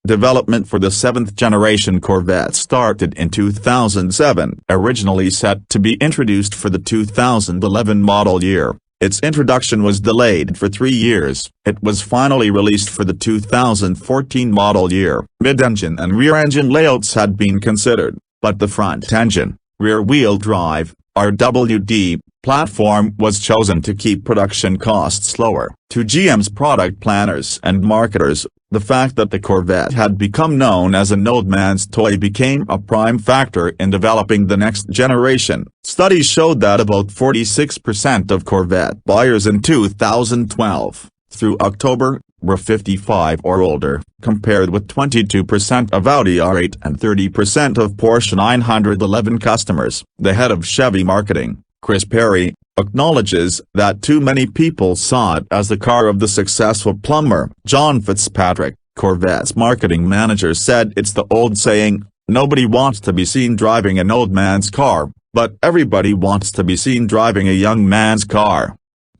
Development for the 7th-generation Corvette started in 2007. Originally set to be introduced for the 2011 model year, its introduction was delayed for 3 years. It was finally released for the 2014 model year. Mid-engine and rear-engine layouts had been considered, but the front-engine, rear-wheel drive, RWD, platform was chosen to keep production costs lower. To GM's product planners and marketers, the fact that the Corvette had become known as an old man's toy became a prime factor in developing the next generation. Studies showed that about 46% of Corvette buyers in 2012, through October, were 55 or older, compared with 22% of Audi R8 and 30% of Porsche 911 customers. The head of Chevy marketing, Chris Perry, acknowledges that too many people saw it as the car of the successful plumber. John Fitzpatrick, Corvette's marketing manager, said it's the old saying, nobody wants to be seen driving an old man's car, but everybody wants to be seen driving a young man's car.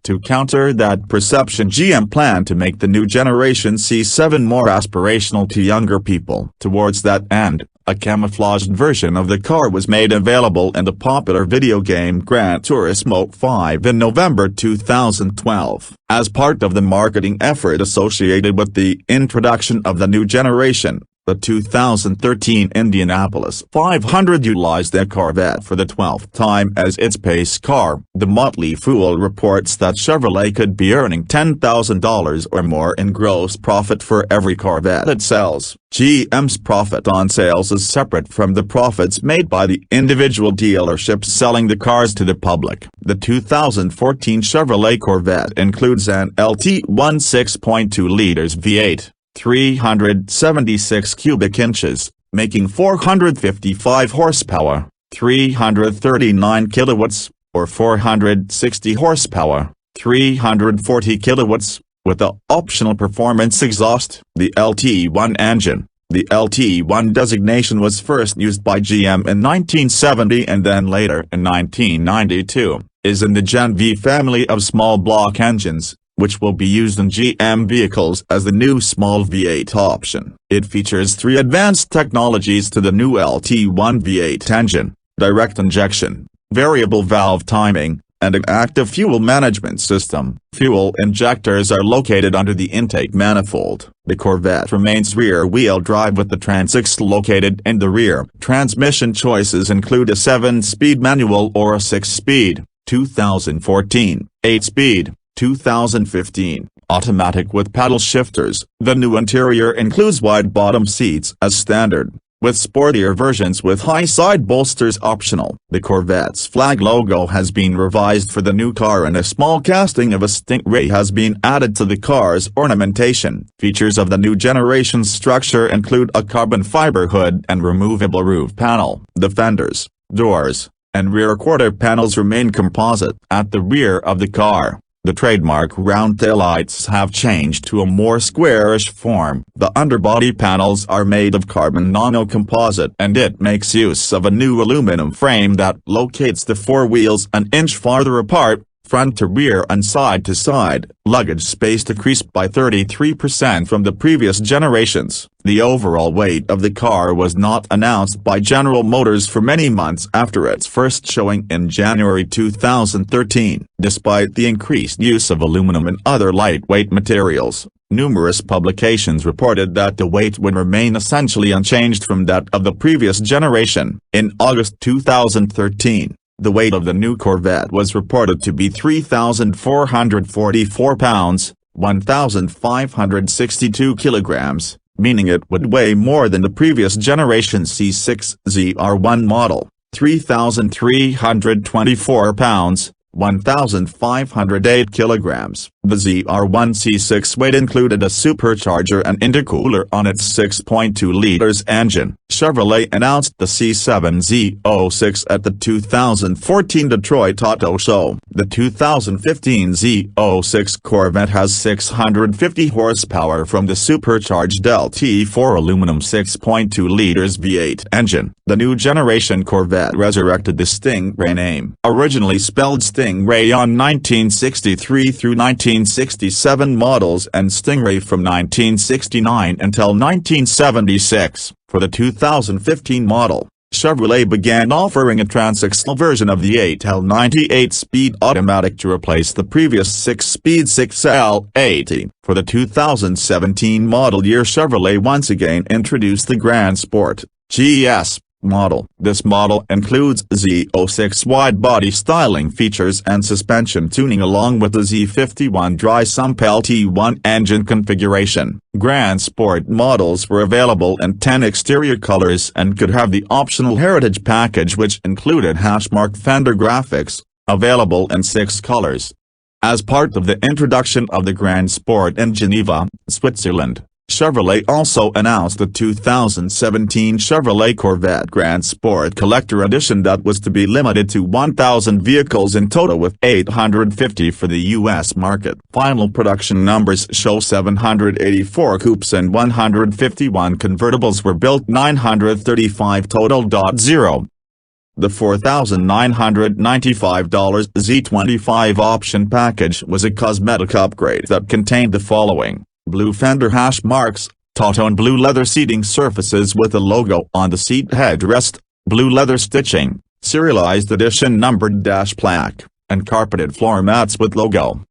To counter that perception, GM planned to make the new generation C7 more aspirational to younger people. Towards that end, a camouflaged version of the car was made available in the popular video game Gran Turismo 5 in November 2012. As part of the marketing effort associated with the introduction of the new generation, the 2013 Indianapolis 500 utilized the Corvette for the 12th time as its pace car. The Motley Fool reports that Chevrolet could be earning $10,000 or more in gross profit for every Corvette it sells. GM's profit on sales is separate from the profits made by the individual dealerships selling the cars to the public. The 2014 Chevrolet Corvette includes an LT1 6.2 liters V8. 376 cubic inches, making 455 horsepower, 339 kilowatts, or 460 horsepower, 340 kilowatts, with the optional performance exhaust. The LT1 engine. The LT1 designation was first used by GM in 1970 and then later in 1992, is in the Gen V family of small block engines, which will be used in GM vehicles as the new small V8 option. It features 3 advanced technologies to the new LT1 V8 engine: direct injection, variable valve timing, and an active fuel management system. Fuel injectors are located under the intake manifold. The Corvette remains rear-wheel drive with the transits located in the rear. Transmission choices include a 7-speed manual or a 6-speed, 2014, 8-speed, 2015, automatic with paddle shifters. The new interior includes wide bottom seats as standard, with sportier versions with high side bolsters optional. The Corvette's flag logo has been revised for the new car and a small casting of a stingray has been added to the car's ornamentation. Features of the new generation's structure include a carbon fiber hood and removable roof panel. The fenders, doors, and rear quarter panels remain composite. At the rear of the car, the trademark round taillights have changed to a more squarish form. The underbody panels are made of carbon nanocomposite and it makes use of a new aluminum frame that locates the 4 wheels an inch farther apart, front to rear and side to side. Luggage space decreased by 33% from the previous generations. The overall weight of the car was not announced by General Motors for many months after its first showing in January 2013. Despite the increased use of aluminum and other lightweight materials, numerous publications reported that the weight would remain essentially unchanged from that of the previous generation. In August 2013, the weight of the new Corvette was reported to be 3,444 pounds, 1,562 kilograms, meaning it would weigh more than the previous generation C6 ZR1 model, 3,324 pounds, 1,508 kilograms. The ZR1 C6 weight included a supercharger and intercooler on its 6.2 liters engine. Chevrolet announced the C7 Z06 at the 2014 Detroit Auto Show. The 2015 Z06 Corvette has 650 horsepower from the supercharged LT4 aluminum 6.2 liters V8 engine. The new generation Corvette resurrected the Stingray name, originally spelled Stingray on 1963 through 19 1967 models and Stingray from 1969 until 1976. For the 2015 model, Chevrolet began offering a transaxle version of the 8L90 8-speed automatic to replace the previous 6-speed 6L80. For the 2017 model year, Chevrolet once again introduced the Grand Sport GS model. This model includes Z06 wide-body styling features and suspension tuning along with the Z51 dry sump LT1 engine configuration. Grand Sport models were available in 10 exterior colors and could have the optional Heritage package, which included hashmark fender graphics, available in 6 colors. As part of the introduction of the Grand Sport in Geneva, Switzerland, Chevrolet also announced the 2017 Chevrolet Corvette Grand Sport Collector Edition that was to be limited to 1,000 vehicles in total, with 850 for the U.S. market. Final production numbers show 784 coupes and 151 convertibles were built, 935 total. The $4,995 Z25 option package was a cosmetic upgrade that contained the following: blue fender hash marks, tautone blue leather seating surfaces with a logo on the seat headrest, blue leather stitching, serialized edition numbered dash plaque, and carpeted floor mats with logo.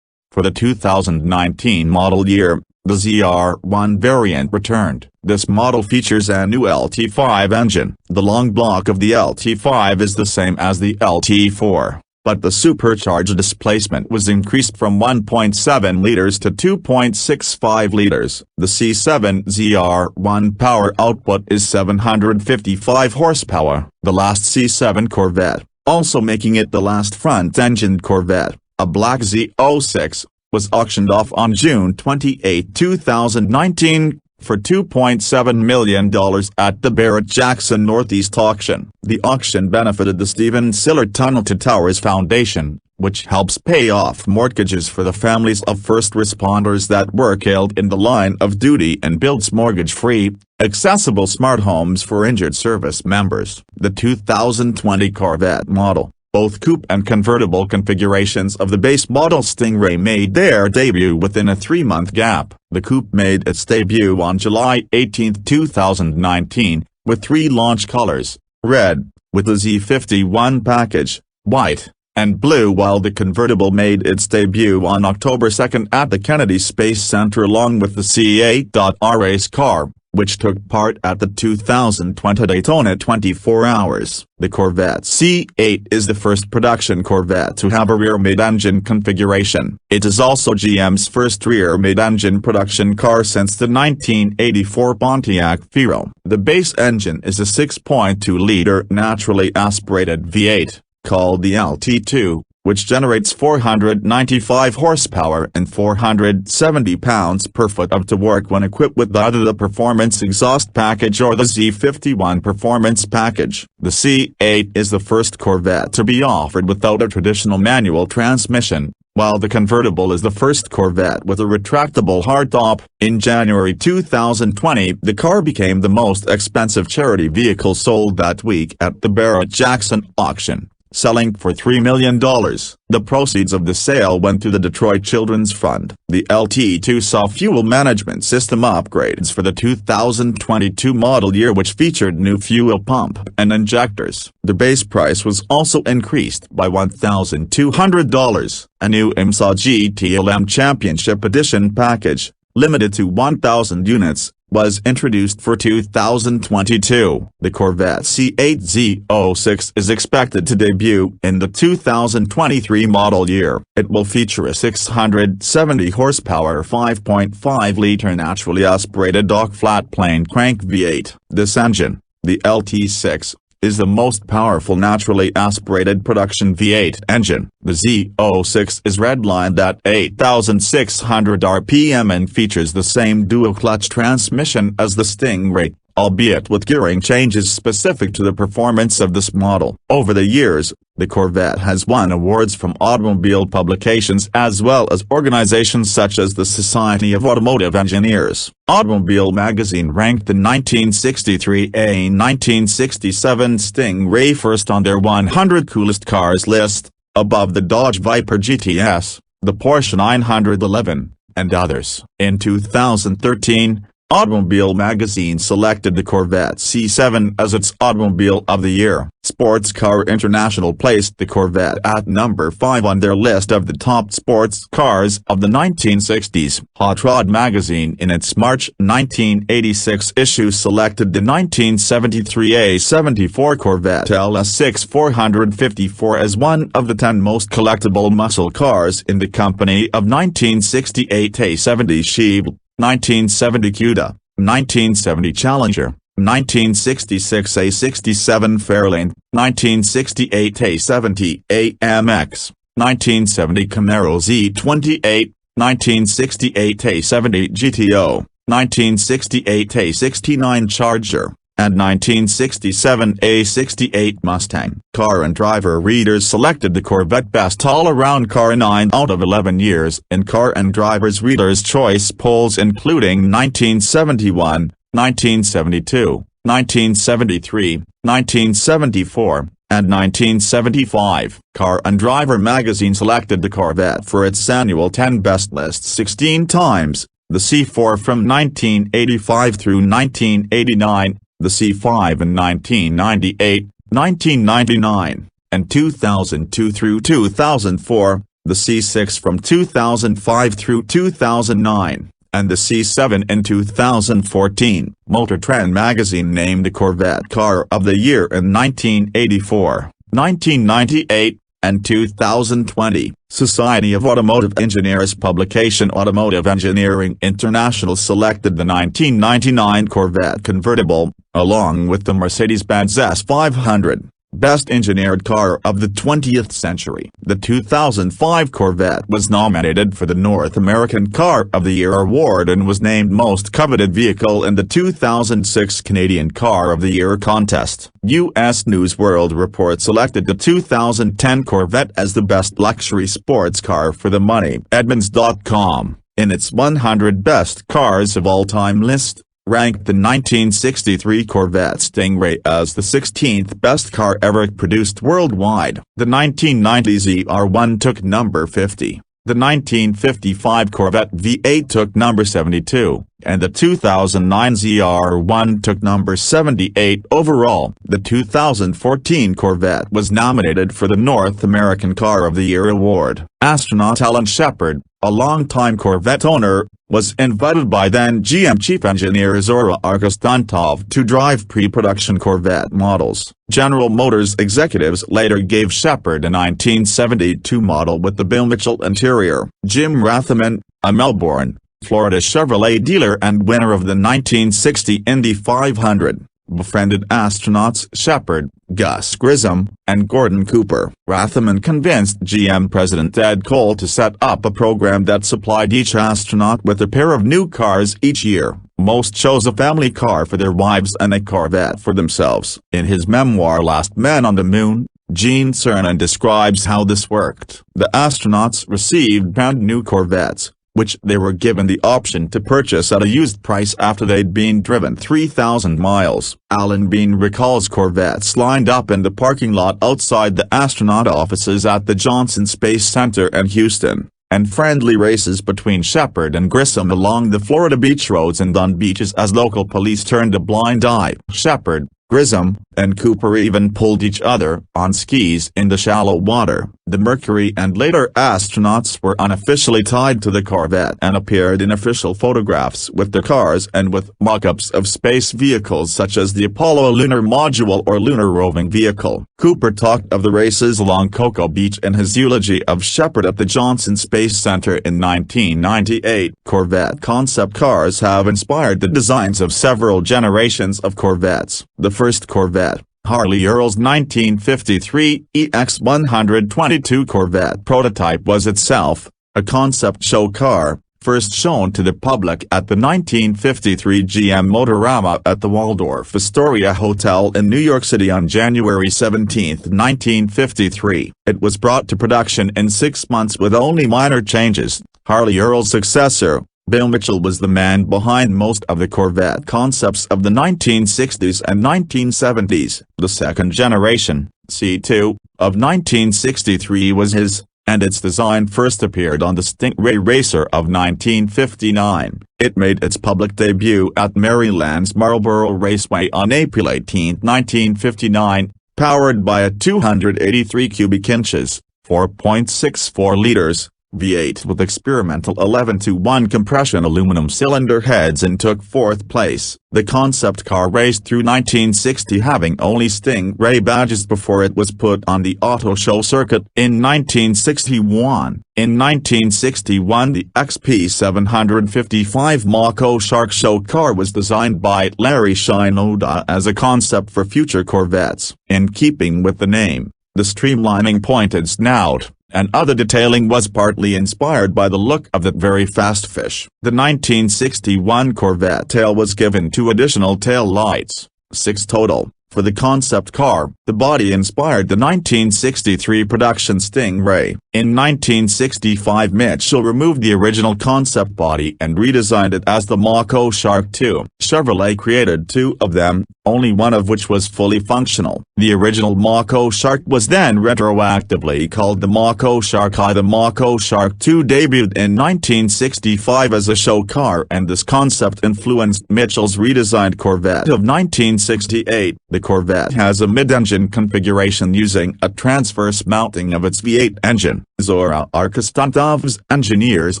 For the 2019 model year, the ZR1 variant returned. This model features a new LT5 engine. The long block of the LT5 is the same as the LT4. But the supercharged displacement was increased from 1.7 liters to 2.65 liters. The C7 ZR1 power output is 755 horsepower. The last C7 Corvette, also making it the last front-engined Corvette, a black Z06, was auctioned off on June 28, 2019. For $2.7 million at the Barrett-Jackson Northeast auction. The auction benefited the Stephen Siller Tunnel to Towers Foundation, which helps pay off mortgages for the families of first responders that were killed in the line of duty and builds mortgage-free, accessible smart homes for injured service members. The 2020 Corvette model, both coupe and convertible configurations of the base model Stingray made their debut within a 3-month gap. The coupe made its debut on July 18, 2019, with 3 launch colors: red, with the Z51 package, white, and blue, while the convertible made its debut on October 2 at the Kennedy Space Center along with the C8. Race car, which took part at the 2020 Daytona 24 Hours. The Corvette C8 is the first production Corvette to have a rear mid-engine configuration. It is also GM's first rear mid-engine production car since the 1984 Pontiac Fiero. The base engine is a 6.2-liter naturally aspirated V8, called the LT2, which generates 495 horsepower and 470 pounds-per-foot of torque when equipped with either the Performance Exhaust Package or the Z51 Performance Package. The C8 is the first Corvette to be offered without a traditional manual transmission, while the convertible is the first Corvette with a retractable hardtop. In January 2020, the car became the most expensive charity vehicle sold that week at the Barrett-Jackson auction, selling for $3 million. The proceeds of the sale went to the Detroit Children's Fund. The LT2 saw fuel management system upgrades for the 2022 model year, which featured new fuel pump and injectors. The base price was also increased by $1,200. A new IMSA GTLM Championship Edition package, limited to 1,000 units, was introduced for 2022. The Corvette C8 Z06 is expected to debut in the 2023 model year. It will feature a 670 horsepower 5.5-liter naturally aspirated dog flat plane crank V8. This engine, the LT6, is the most powerful naturally aspirated production V8 engine. The Z06 is redlined at 8,600 RPM and features the same dual-clutch transmission as the Stingray, albeit with gearing changes specific to the performance of this model. Over the years, the Corvette has won awards from automobile publications as well as organizations such as the Society of Automotive Engineers. Automobile magazine ranked the 1963 and 1967 Stingray first on their 100 coolest cars list, above the Dodge Viper GTS, the Porsche 911, and others. In 2013, Automobile Magazine selected the Corvette C7 as its Automobile of the Year. Sports Car International placed the Corvette at number 5 on their list of the top sports cars of the 1960s. Hot Rod Magazine in its March 1986 issue selected the 1973 A74 Corvette LS6 454 as one of the 10 most collectible muscle cars in the company of 1968 A70 Chevy, 1970 Cuda, 1970 Challenger, 1966 A67 Fairlane, 1968 A70 AMX, 1970 Camaro Z28, 1968 A70 GTO, 1968 A69 Charger, and 1967 A68 Mustang. Car and Driver readers selected the Corvette Best All-Around Car 9 out of 11 years in Car and Driver's Readers' Choice polls including 1971, 1972, 1973, 1974, and 1975. Car and Driver magazine selected the Corvette for its annual 10 Best list 16 times, the C4 from 1985 through 1989, the C5 in 1998, 1999, and 2002 through 2004, the C6 from 2005 through 2009, and the C7 in 2014. Motor Trend magazine named the Corvette Car of the Year in 1984, 1998, and 2020. Society of Automotive Engineers publication Automotive Engineering International selected the 1999 Corvette convertible, along with the Mercedes-Benz S500, Best Engineered Car of the 20th Century. The 2005 Corvette was nominated for the North American Car of the Year award and was named Most Coveted Vehicle in the 2006 Canadian Car of the Year contest. U.S. News World Report selected the 2010 Corvette as the best luxury sports car for the money. Edmunds.com, in its 100 Best Cars of All Time list, ranked the 1963 Corvette Stingray as the 16th best car ever produced worldwide. The 1990 ZR1 took number 50, the 1955 Corvette V8 took number 72, and the 2009 ZR1 took number 78 overall. The 2014 Corvette was nominated for the North American Car of the Year award. Astronaut Alan Shepard, a longtime Corvette owner, was invited by then GM chief engineer Zora Argostontov to drive pre-production Corvette models. General Motors executives later gave Shepard a 1972 model with the Bill Mitchell interior. Jim Rathaman, a Melbourne, Florida Chevrolet dealer and winner of the 1960 Indy 500, befriended astronauts Shepard, Gus Grissom, and Gordon Cooper. Rathaman convinced GM President Ed Cole to set up a program that supplied each astronaut with a pair of new cars each year. Most chose a family car for their wives and a Corvette for themselves. In his memoir Last Man on the Moon, Gene Cernan describes how this worked. The astronauts received brand new Corvettes, which they were given the option to purchase at a used price after they'd been driven 3,000 miles. Alan Bean recalls Corvettes lined up in the parking lot outside the astronaut offices at the Johnson Space Center in Houston, and friendly races between Shepard and Grissom along the Florida beach roads and on beaches as local police turned a blind eye. Shepard, Grissom, and Cooper even pulled each other on skis in the shallow water. The Mercury and later astronauts were unofficially tied to the Corvette and appeared in official photographs with the cars and with mock-ups of space vehicles such as the Apollo lunar module or lunar roving vehicle. Cooper talked of the races along Cocoa Beach in his eulogy of Shepard at the Johnson Space Center in 1998. Corvette concept cars have inspired the designs of several generations of Corvettes. The first Corvette, Harley Earl's 1953 EX122 Corvette prototype, was itself a concept show car, first shown to the public at the 1953 GM Motorama at the Waldorf Astoria Hotel in New York City on January 17, 1953. It was brought to production in 6 months with only minor changes. Harley Earl's successor, Bill Mitchell, was the man behind most of the Corvette concepts of the 1960s and 1970s. The second generation, C2, of 1963 was his, and its design first appeared on the Stingray Racer of 1959. It made its public debut at Maryland's Marlboro Raceway on April 18, 1959, powered by a 283 cubic inches, 4.64 liters, V8 with experimental 11-to-1 compression aluminum cylinder heads and took fourth place. The concept car raced through 1960, having only Stingray badges before it was put on the auto show circuit in 1961. In 1961, the XP 755 Mach-O Shark Show car was designed by Larry Shinoda as a concept for future Corvettes. In keeping with the name, the streamlining pointed snout and other detailing was partly inspired by the look of that very fast fish. The 1961 Corvette tail was given 2 additional tail lights, 6 total, for the concept car. The body inspired the 1963 production Stingray. In 1965, Mitchell removed the original concept body and redesigned it as the Mach-O Shark II. Chevrolet created 2 of them, only one of which was fully functional. The original Mach-O Shark was then retroactively called the Mach-O Shark I. The Mach-O Shark II debuted in 1965 as a show car, and this concept influenced Mitchell's redesigned Corvette of 1968. The Corvette has a mid-engine configuration using a transverse mounting of its V8 engine. Zora Arkastantov's engineers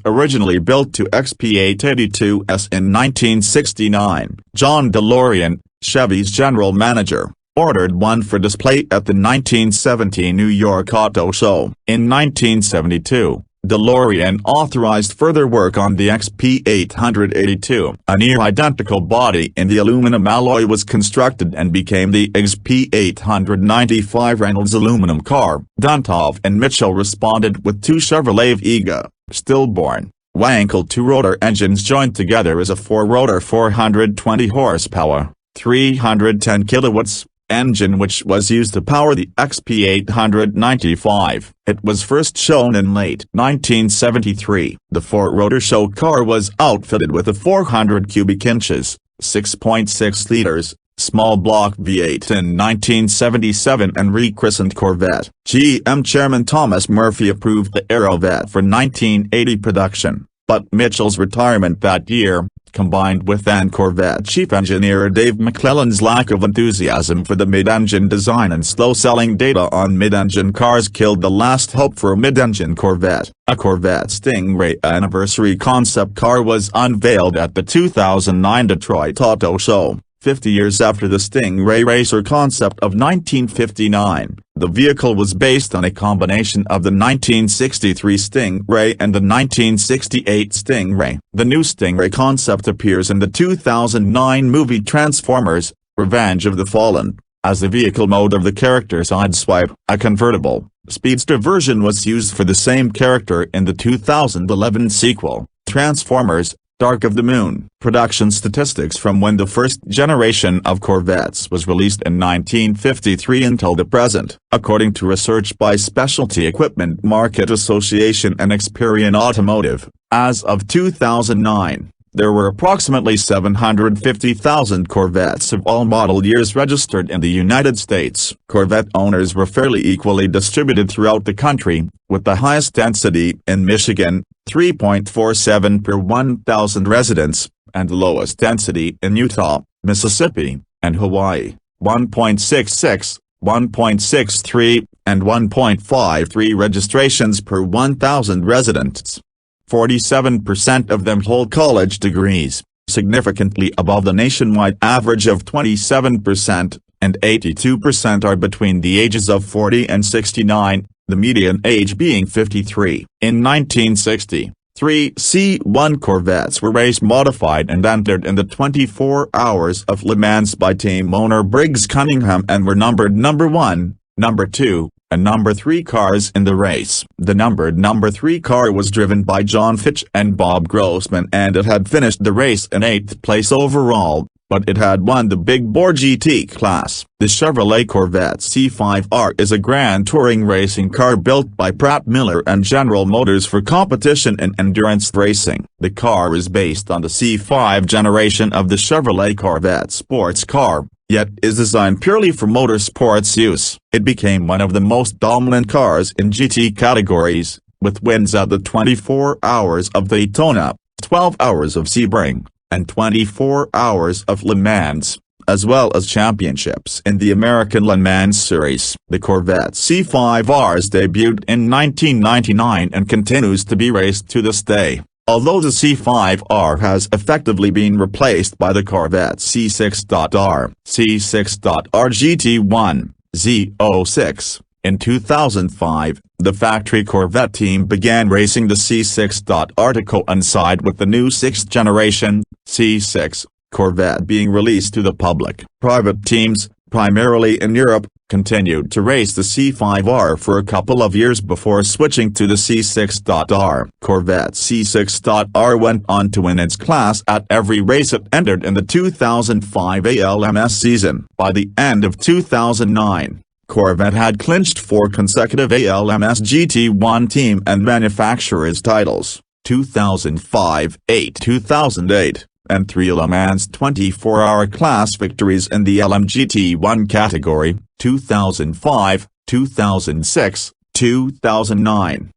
originally built 2 XP882s in 1969. John DeLorean, Chevy's general manager, ordered one for display at the 1970 New York Auto Show. In 1972, DeLorean authorized further work on the XP882. A near-identical body in the aluminum alloy was constructed and became the XP895 Reynolds aluminum car. Duntov and Mitchell responded with 2 Chevrolet Vega, stillborn, Wankel 2-rotor engines joined together as a 4-rotor 420 horsepower, 310 kilowatts, engine which was used to power the XP895. It was first shown in late 1973. The 4-rotor show car was outfitted with a 400 cubic inches, 6.6 liters, small block V8 in 1977 and rechristened Corvette. GM Chairman Thomas Murphy approved the Aerovette for 1980 production, but Mitchell's retirement that year, combined with then Corvette chief engineer Dave McClellan's lack of enthusiasm for the mid-engine design and slow-selling data on mid-engine cars, killed the last hope for a mid-engine Corvette. A Corvette Stingray anniversary concept car was unveiled at the 2009 Detroit Auto Show, 50 years after the Stingray Racer concept of 1959. The vehicle was based on a combination of the 1963 Stingray and the 1968 Stingray. The new Stingray concept appears in the 2009 movie Transformers: Revenge of the Fallen, as the vehicle mode of the character Sideswipe. A convertible, speedster version was used for the same character in the 2011 sequel, Transformers: Dark of the Moon. Production statistics from when the first generation of Corvettes was released in 1953 until the present. According to research by Specialty Equipment Market Association and Experian Automotive, as of 2009, there were approximately 750,000 Corvettes of all model years registered in the United States. Corvette owners were fairly equally distributed throughout the country, with the highest density in Michigan, 3.47 per 1,000 residents, and the lowest density in Utah, Mississippi, and Hawaii, 1.66, 1.63, and 1.53 registrations per 1,000 residents. 47% of them hold college degrees, significantly above the nationwide average of 27%, and 82% are between the ages of 40 and 69, the median age being 53. In 1960, 3 C1 Corvettes were race-modified and entered in the 24 Hours of Le Mans by team owner Briggs Cunningham and were numbered number 1, number 2, and number 3 cars in the race. The numbered number 3 car was driven by John Fitch and Bob Grossman, and it had finished the race in 8th place overall, but it had won the Big Bore GT class. The Chevrolet Corvette C5R is a grand touring racing car built by Pratt Miller and General Motors for competition and endurance racing. The car is based on the C5 generation of the Chevrolet Corvette sports car, yet is designed purely for motorsports use. It became one of the most dominant cars in GT categories, with wins at the 24 Hours of Daytona, 12 Hours of Sebring, and 24 Hours of Le Mans, as well as championships in the American Le Mans Series. The Corvette C5Rs debuted in 1999 and continues to be raced to this day, although the C5R has effectively been replaced by the Corvette C6R, C6R GT1, Z06. In 2005, the factory Corvette team began racing the C6R to coincide with the new 6th generation, C6, Corvette being released to the public. Private teams, primarily in Europe, continued to race the C5R for a couple of years before switching to the C6R. Corvette C6R went on to win its class at every race it entered in the 2005 ALMS season. By the end of 2009, Corvette had clinched 4 consecutive ALMS GT1 team and manufacturers titles, 2005, 2008, and 3 Le Mans 24-hour class victories in the LMGT1 category, 2005, 2006, 2009.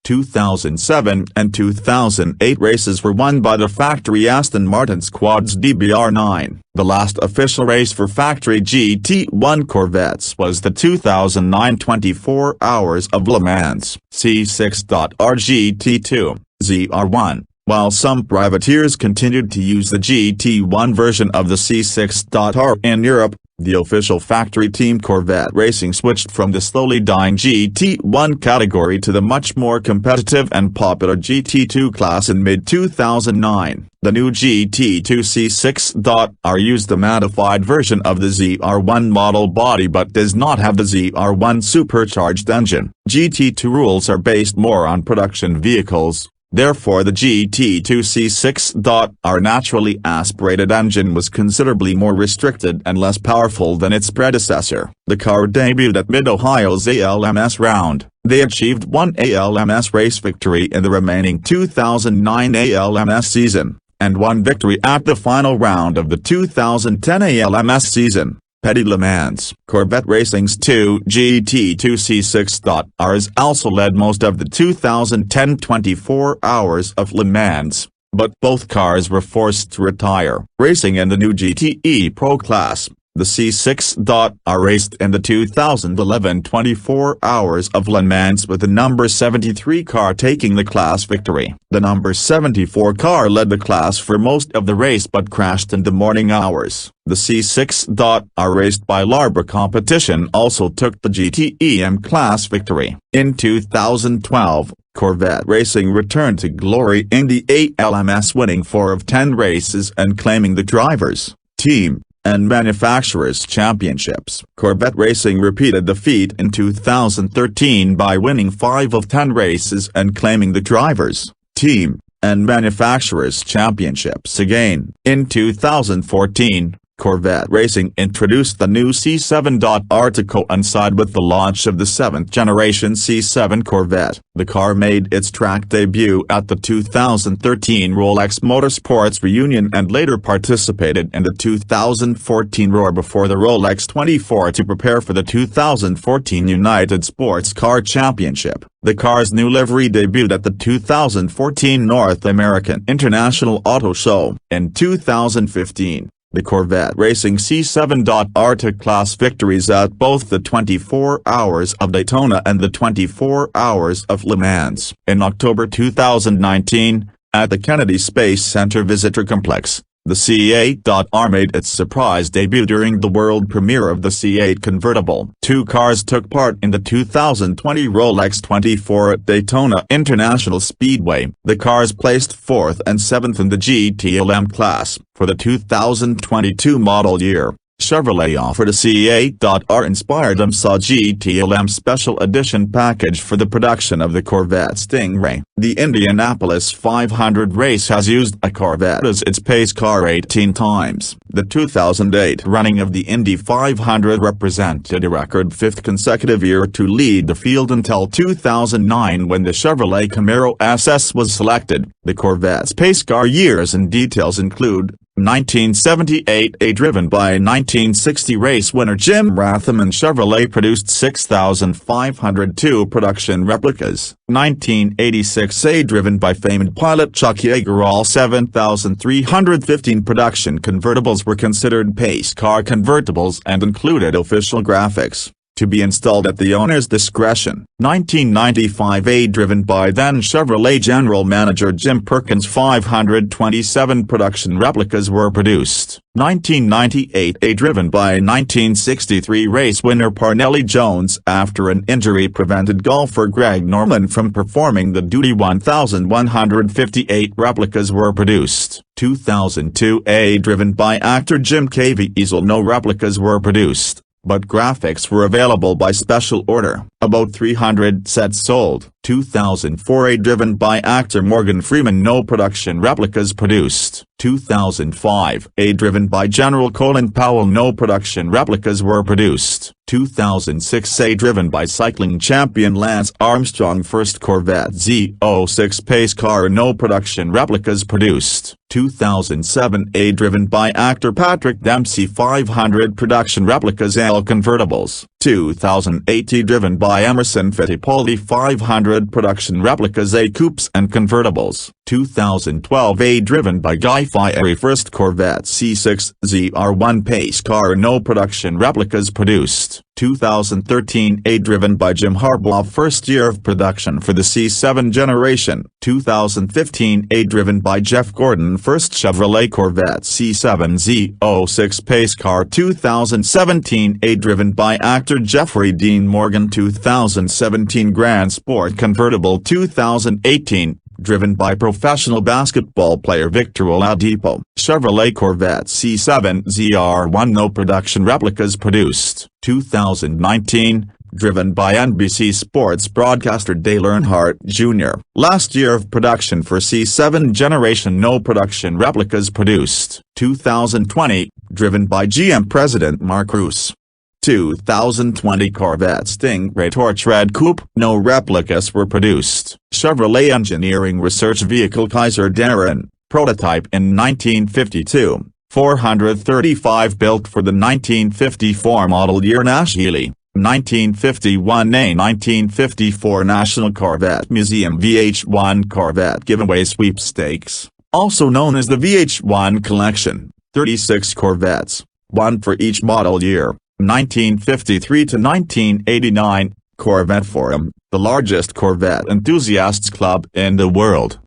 2007 and 2008 races were won by the factory Aston Martin's Quads DBR9. The last official race for factory GT1 Corvettes was the 2009 24 Hours of Le Mans C6R GT2, ZR1. While some privateers continued to use the GT1 version of the C6R in Europe, the official factory team Corvette Racing switched from the slowly dying GT1 category to the much more competitive and popular GT2 class in mid-2009. The new GT2 C6R used a modified version of the ZR1 model body but does not have the ZR1 supercharged engine. GT2 rules are based more on production vehicles. Therefore the GT2 C6R naturally aspirated engine was considerably more restricted and less powerful than its predecessor. The car debuted at Mid-Ohio's ALMS round. They achieved 1 ALMS race victory in the remaining 2009 ALMS season, and 1 victory at the final round of the 2010 ALMS season. Petit Le Mans. Corvette Racing's 2 GT2 C6Rs also led most of the 2010 24 Hours of Le Mans, but both cars were forced to retire. Racing in the new GTE Pro class, the C6R raced in the 2011 24 Hours of Le Mans with the number 73 car taking the class victory. The number 74 car led the class for most of the race but crashed in the morning hours. The C6R raced by Larber competition also took the GTEM class victory. In 2012, Corvette Racing returned to glory in the ALMS, winning 4 of 10 races and claiming the drivers, team, and manufacturers' championships. Corvette Racing repeated the feat in 2013 by winning 5 of 10 races and claiming the drivers, team, and manufacturers' championships again. In 2014, Corvette Racing introduced the new C7R to coincide with the launch of the 7th generation C7 Corvette. The car made its track debut at the 2013 Rolex Motorsports Reunion and later participated in the 2014 Roar before the Rolex 24 to prepare for the 2014 United Sports Car Championship. The car's new livery debuted at the 2014 North American International Auto Show. In 2015, the Corvette Racing C7R took class victories at both the 24 Hours of Daytona and the 24 Hours of Le Mans. In October 2019, at the Kennedy Space Center Visitor Complex, the C8R made its surprise debut during the world premiere of the C8 convertible. 2 cars took part in the 2020 Rolex 24 at Daytona International Speedway. The cars placed 4th and 7th in the GTLM class. For the 2022 model year, Chevrolet offered a C8R-inspired IMSA GTLM Special Edition package for the production of the Corvette Stingray. The Indianapolis 500 race has used a Corvette as its pace car 18 times. The 2008 running of the Indy 500 represented a record 5th consecutive year to lead the field until 2009 when the Chevrolet Camaro SS was selected. The Corvette's pace car years and details include 1978, a driven by 1960 race winner Jim Rathaman Chevrolet produced 6,502 production replicas. 1986, a driven by famed pilot Chuck Yeager, all 7,315 production convertibles were considered pace car convertibles and included official graphics, to be installed at the owner's discretion. 1995, a driven by then Chevrolet General Manager Jim Perkins, 527 production replicas were produced. 1998, a driven by 1963 race winner Parnelli Jones after an injury prevented golfer Greg Norman from performing the duty. 1,158 replicas were produced. 2002, a driven by actor Jim Caviezel, no replicas were produced, but graphics were available by special order. About 300 sets sold. 2004, a driven by actor Morgan Freeman, no production replicas produced. 2005, a driven by General Colin Powell, no production replicas were produced. 2006, a driven by cycling champion Lance Armstrong, first Corvette Z06 pace car, no production replicas produced. 2007, a driven by actor Patrick Dempsey, 500 production replicas L convertibles. 2008, a driven by Emerson Fittipaldi, 500 production replicas A coupes and convertibles. 2012, a driven by Guy Fieri, first Corvette C6 ZR1 pace car, no production replicas produced. 2013, a driven by Jim Harbaugh, first year of production for the C7 generation. 2015, a driven by Jeff Gordon, first Chevrolet Corvette C7 Z06 pace car. 2017, a driven by actor Jeffrey Dean Morgan, 2017 Grand Sport convertible. 2018, driven by professional basketball player Victor Oladipo, Chevrolet Corvette C7 ZR1, no production replicas produced. 2019, driven by NBC Sports broadcaster Dale Earnhardt Jr., last year of production for C7 generation, no production replicas produced. 2020, driven by GM President Mark Roos. 2020 Corvette Stingray Torch Red Coupe, no replicas were produced. Chevrolet Engineering Research Vehicle Kaiser Darren, prototype in 1952, 435 built for the 1954 model year Nash Healey, 1951 A 1954 National Corvette Museum VH1 Corvette Giveaway Sweepstakes, also known as the VH1 Collection, 36 Corvettes, one for each model year. 1953 to 1989, Corvette Forum, the largest Corvette enthusiasts club in the world.